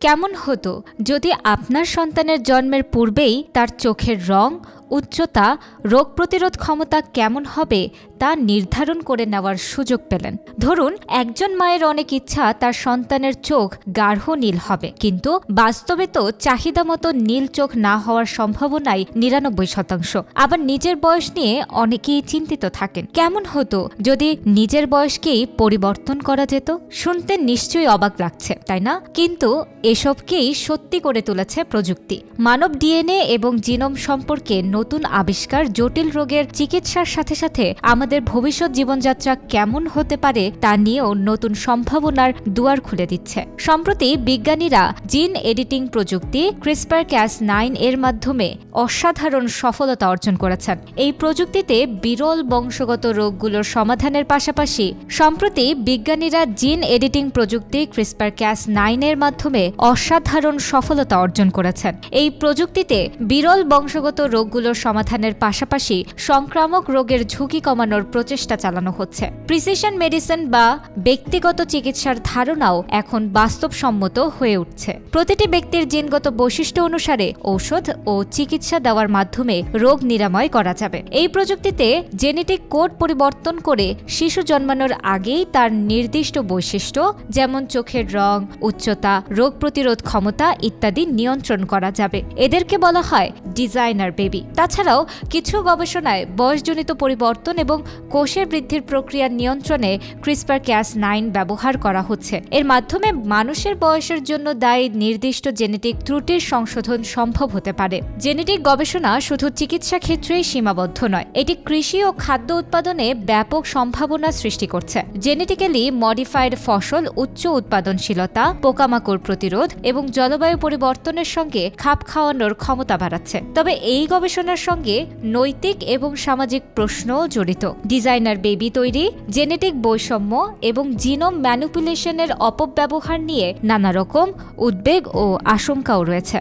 কেমন হতো যদি আপনার সন্তানের জন্মের পূর্বেই তার চোখের রং, উচ্চতা, রোগ প্রতিরোধ ক্ষমতা কেমন হবে তা নির্ধারণ করে নেওয়ার সুযোগ পেলেন? ধরুন, একজন মায়ের অনেক ইচ্ছা তার সন্তানের চোখ গাঢ় নীল হবে, কিন্তু বাস্তবে তো চাহিদা মতো নীল চোখ না হওয়ার সম্ভাবনাই ৯৯%। আবার নিজের বয়স নিয়ে অনেকেই চিন্তিত থাকেন। কেমন হতো যদি নিজের বয়সকেই পরিবর্তন করা যেত? শুনতে নিশ্চয়ই অবাক লাগছে, তাই না? কিন্তু এসবকেই সত্যি করে তুলেছে প্রযুক্তি। মানব ডিএনএ এবং জিনোম সম্পর্কে নতুন আবিষ্কার জটিল রোগের চিকিৎসার সাথে সাথে আমাদের ভবিষ্যৎ জীবনযাত্রা কেমন হতে পারে তা নিয়েও নতুন সম্ভাবনার দুয়ার খুলে দিচ্ছে। সম্প্রতি বিজ্ঞানীরা জিন এডিটিং প্রযুক্তি CRISPR-Cas9 এর মাধ্যমে অসাধারণ সফলতা অর্জন করেছেন। এই প্রযুক্তিতে বিরল বংশগত রোগগুলোর সমাধানের পাশাপাশি সম্প্রতি বিজ্ঞানীরা জিন এডিটিং প্রযুক্তি CRISPR-Cas9 এর মাধ্যমে অসাধারণ সফলতা অর্জন করেছেন। এই প্রযুক্তিতে বিরল বংশগত রোগগুলোর সমাধানের পাশাপাশি সংক্রামক রোগের ঝুঁকি কমানোর প্রচেষ্টা চালানো হচ্ছে। প্রিসিশন মেডিসিন বা ব্যক্তিগত চিকিৎসার ধারণাও এখন বাস্তবসম্মত হয়ে উঠছে। প্রতিটি ব্যক্তির জিনগত বৈশিষ্ট্য অনুসারে ঔষধ ও চিকিৎসা দেওয়ার মাধ্যমে রোগ নিরাময় করা যাবে। এই প্রযুক্তিতে জেনেটিক কোড পরিবর্তন করে শিশু জন্মানোর আগেই তার নির্দিষ্ট বৈশিষ্ট্য যেমন চোখের রং, উচ্চতা, রোগ প্রতিরোধ ক্ষমতা ইত্যাদি নিয়ন্ত্রণ করা যাবে। এদেরকে বলা হয় ডিজাইনার বেবি। তাছাড়াও কিছু গবেষণায় বয়সজনিত পরিবর্তন এবং কোষের বৃদ্ধির প্রক্রিয়া নিয়ন্ত্রণে CRISPR-Cas9 ব্যবহার করা হচ্ছে। এর মাধ্যমে মানুষের বয়সের জন্য দায়ী নির্দিষ্ট জেনেটিক ত্রুটির সংশোধন সম্ভব হতে পারে। জেনেটিক গবেষণা শুধু চিকিৎসা ক্ষেত্রেই সীমাবদ্ধ নয়, এটি কৃষি ও খাদ্য উৎপাদনে ব্যাপক সম্ভাবনা সৃষ্টি করছে। জেনেটিক্যালি মডিফাইড ফসল উচ্চ উৎপাদনশীলতা, পোকামাকড় প্রতিরোধ এবং জলবায়ু পরিবর্তনের সঙ্গে খাপ খাওয়ানোর ক্ষমতা বাড়াচ্ছে। তবে এই গবেষণার সঙ্গে নৈতিক এবং সামাজিক প্রশ্নও জড়িত। ডিজাইনার বেবি তৈরি, জেনেটিক বৈষম্য এবং জিনোম ম্যানিপুলেশনের অপব্যবহার নিয়ে নানা রকম উদ্বেগ ও আশঙ্কাও রয়েছে।